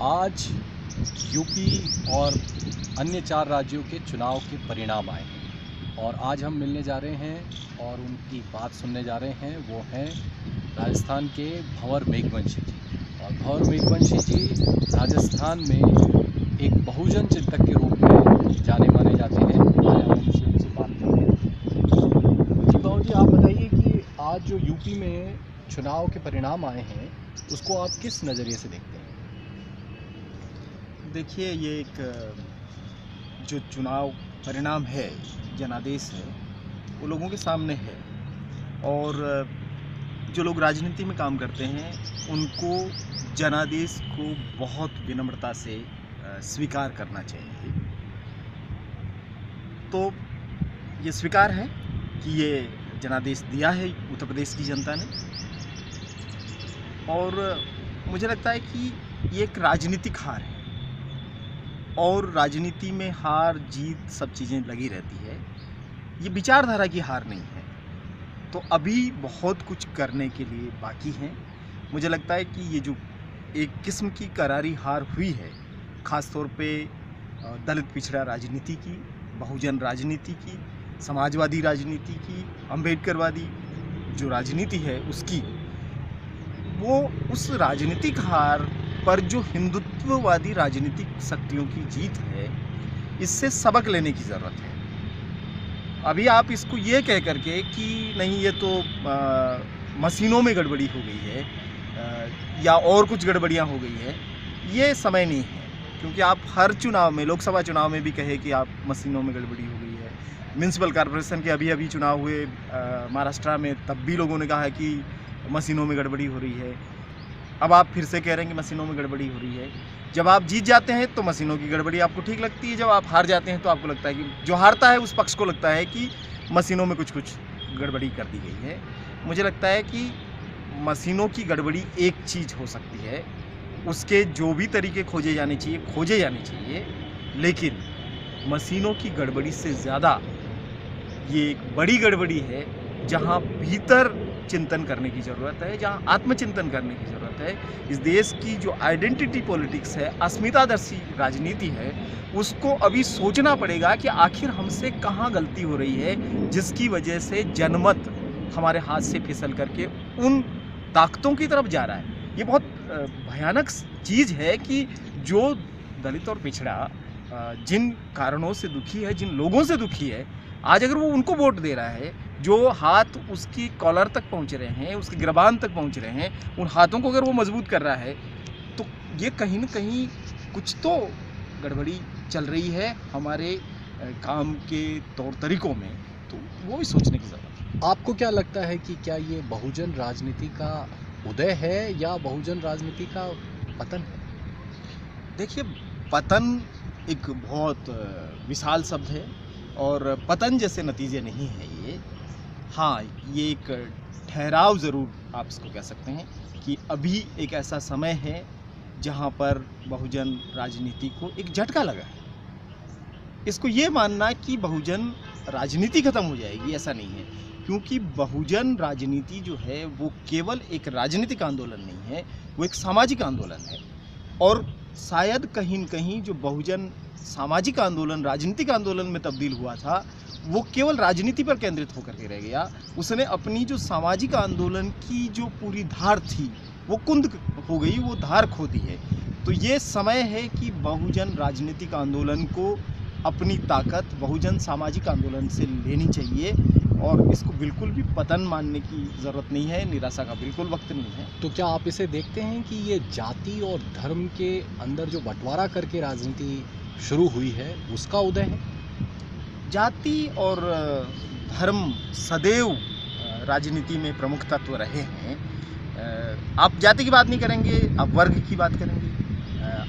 आज यूपी और अन्य 4 राज्यों के चुनाव के परिणाम आए हैं और आज हम मिलने जा रहे हैं और उनकी बात सुनने जा रहे हैं। वो हैं राजस्थान के भंवर मेघवंशी जी। और भंवर मेघवंशी जी राजस्थान में एक बहुजन चिंतक के रूप में जाने माने जाते हैं। आज हम उनसे बात करेंगे। जी भंवर जी, आप बताइए कि आज जो यूपी में चुनाव के परिणाम आए हैं उसको आप किस नज़रिए से देखते हैं? देखिए, ये एक जो चुनाव परिणाम है, जनादेश है, वो लोगों के सामने है। और जो लोग राजनीति में काम करते हैं उनको जनादेश को बहुत विनम्रता से स्वीकार करना चाहिए। तो ये स्वीकार है कि ये जनादेश दिया है उत्तर प्रदेश की जनता ने। और मुझे लगता है कि ये एक राजनीतिक हार है और राजनीति में हार जीत सब चीज़ें लगी रहती है। ये विचारधारा की हार नहीं है। तो अभी बहुत कुछ करने के लिए बाकी है। मुझे लगता है कि ये जो एक किस्म की करारी हार हुई है, ख़ास तौर पे दलित पिछड़ा राजनीति की, बहुजन राजनीति की, समाजवादी राजनीति की, अम्बेडकरवादी जो राजनीति है उसकी, वो उस राजनीतिक हार पर जो हिंदुत्ववादी राजनीतिक शक्तियों की जीत है, इससे सबक लेने की ज़रूरत है। अभी आप इसको ये कह करके कि नहीं ये तो मशीनों में गड़बड़ी हो गई है या और कुछ गड़बड़ियाँ हो गई है, ये समय नहीं है। क्योंकि आप हर चुनाव में, लोकसभा चुनाव में भी कहे कि आप मशीनों में गड़बड़ी हो गई है। म्यूनसिपल कॉरपोरेशन के अभी चुनाव हुए महाराष्ट्र में, तब भी लोगों ने कहा है कि मशीनों में गड़बड़ी हो रही है। अब आप फिर से कह रहे हैं कि मशीनों में गड़बड़ी हो रही है। जब आप जीत जाते हैं तो मशीनों की गड़बड़ी आपको ठीक लगती है, जब आप हार जाते हैं तो आपको लगता है कि जो हारता है उस पक्ष को लगता है कि मशीनों में कुछ गड़बड़ी कर दी गई है। मुझे लगता है कि मशीनों की गड़बड़ी एक चीज़ हो सकती है, उसके जो भी तरीके खोजे जाने चाहिए, लेकिन मशीनों की गड़बड़ी से ज़्यादा ये एक बड़ी गड़बड़ी है जहाँ भीतर चिंतन करने की ज़रूरत है, जहाँ आत्मचिंतन करने की ज़रूरत है। इस देश की जो आइडेंटिटी पॉलिटिक्स है, अस्मितादर्शी राजनीति है, उसको अभी सोचना पड़ेगा कि आखिर हमसे कहाँ गलती हो रही है जिसकी वजह से जनमत हमारे हाथ से फिसल करके उन ताकतों की तरफ जा रहा है। ये बहुत भयानक चीज़ है कि जो दलित और पिछड़ा जिन कारणों से दुखी है, जिन लोगों से दुखी है, आज अगर वो उनको वोट दे रहा है, जो हाथ उसकी कॉलर तक पहुंच रहे हैं, उसके गिरबान तक पहुंच रहे हैं, उन हाथों को अगर वो मजबूत कर रहा है, तो ये कहीं न कहीं कुछ तो गड़बड़ी चल रही है हमारे काम के तौर तरीकों में। तो वो भी सोचने की ज़रूरत है। आपको क्या लगता है कि क्या ये बहुजन राजनीति का उदय है या बहुजन राजनीति का पतन है? देखिए, पतन एक बहुत विशाल शब्द है और पतन जैसे नतीजे नहीं है ये। हाँ, ये एक ठहराव ज़रूर आप इसको कह सकते हैं कि अभी एक ऐसा समय है जहाँ पर बहुजन राजनीति को एक झटका लगा है। इसको ये मानना कि बहुजन राजनीति ख़त्म हो जाएगी, ऐसा नहीं है। क्योंकि बहुजन राजनीति जो है वो केवल एक राजनीतिक आंदोलन नहीं है, वो एक सामाजिक आंदोलन है। और शायद कहीं न कहीं जो बहुजन सामाजिक आंदोलन राजनीतिक आंदोलन में तब्दील हुआ था, वो केवल राजनीति पर केंद्रित होकर के रह गया। उसने अपनी जो सामाजिक आंदोलन की जो पूरी धार थी, वो कुंद हो गई, वो धार खो दी है। तो ये समय है कि बहुजन राजनीतिक आंदोलन को अपनी ताकत बहुजन सामाजिक आंदोलन से लेनी चाहिए और इसको बिल्कुल भी पतन मानने की ज़रूरत नहीं है, निराशा का बिल्कुल वक्त नहीं है। तो क्या आप इसे देखते हैं कि ये जाति और धर्म के अंदर जो बंटवारा करके राजनीति शुरू हुई है उसका उदय है? जाति और धर्म सदैव राजनीति में प्रमुख तत्व रहे हैं। आप जाति की बात नहीं करेंगे, आप वर्ग की बात करेंगे,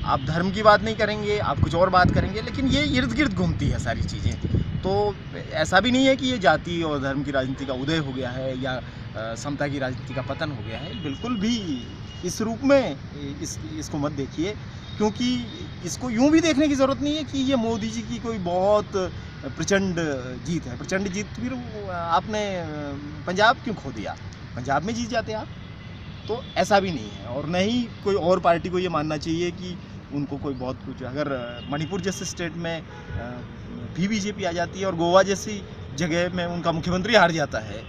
आप धर्म की बात नहीं करेंगे, आप कुछ और बात करेंगे, लेकिन ये इर्द गिर्द घूमती है सारी चीज़ें। तो ऐसा भी नहीं है कि ये जाति और धर्म की राजनीति का उदय हो गया है या समता की राजनीति का पतन हो गया है। बिल्कुल भी इस रूप में इसको मत देखिए, क्योंकि इसको यूं भी देखने की ज़रूरत नहीं है कि ये मोदी जी की कोई बहुत प्रचंड जीत है। प्रचंड जीत फिर आपने पंजाब क्यों खो दिया? पंजाब में जीत जाते आप। तो ऐसा भी नहीं है, और न ही कोई और पार्टी को ये मानना चाहिए कि उनको कोई बहुत कुछ, अगर मणिपुर जैसे स्टेट में भी बीजेपी आ जाती है और गोवा जैसी जगह में उनका मुख्यमंत्री हार जाता है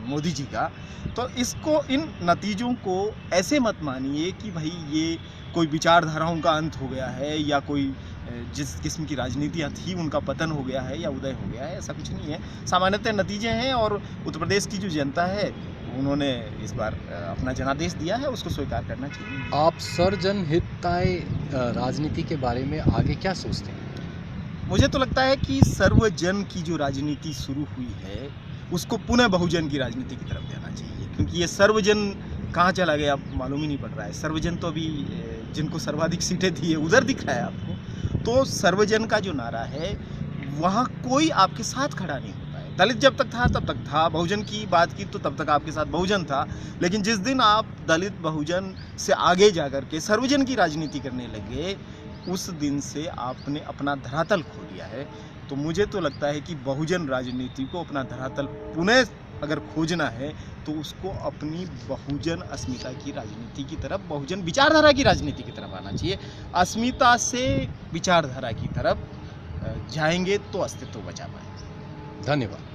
मोदी जी का, तो इसको, इन नतीजों को ऐसे मत मानिए कि भाई ये कोई विचारधाराओं का अंत हो गया है या कोई जिस किस्म की राजनीतियाँ थी उनका पतन हो गया है या उदय हो गया है, ऐसा कुछ नहीं है। सामान्यतः नतीजे हैं और उत्तर प्रदेश की जो जनता है उन्होंने इस बार अपना जनादेश दिया है, उसको स्वीकार करना चाहिए। आप सर्वजनहिताय राजनीति के बारे में आगे क्या सोचते हैं? मुझे तो लगता है कि सर्वजन की जो राजनीति शुरू हुई है उसको पुनः बहुजन की राजनीति की तरफ जाना चाहिए, क्योंकि ये सर्वजन कहाँ चला गया मालूम ही नहीं पड़ रहा है। सर्वजन तो अभी जिनको सर्वाधिक सीटें दी है उधर दिख रहा है आपको। तो सर्वजन का जो नारा है वहाँ कोई आपके साथ खड़ा नहीं होता है। दलित जब तक था तब तक था, बहुजन की बात की तो तब तक आपके साथ बहुजन था, लेकिन जिस दिन आप दलित बहुजन से आगे जाकर के सर्वजन की राजनीति करने लगे उस दिन से आपने अपना धरातल खो दिया है। तो मुझे तो लगता है कि बहुजन राजनीति को अपना धरातल पुनः अगर खोजना है तो उसको अपनी बहुजन अस्मिता की राजनीति की तरफ, बहुजन विचारधारा की राजनीति की तरफ आना चाहिए। अस्मिता से विचारधारा की तरफ जाएंगे तो अस्तित्व बचा पाएंगे। धन्यवाद।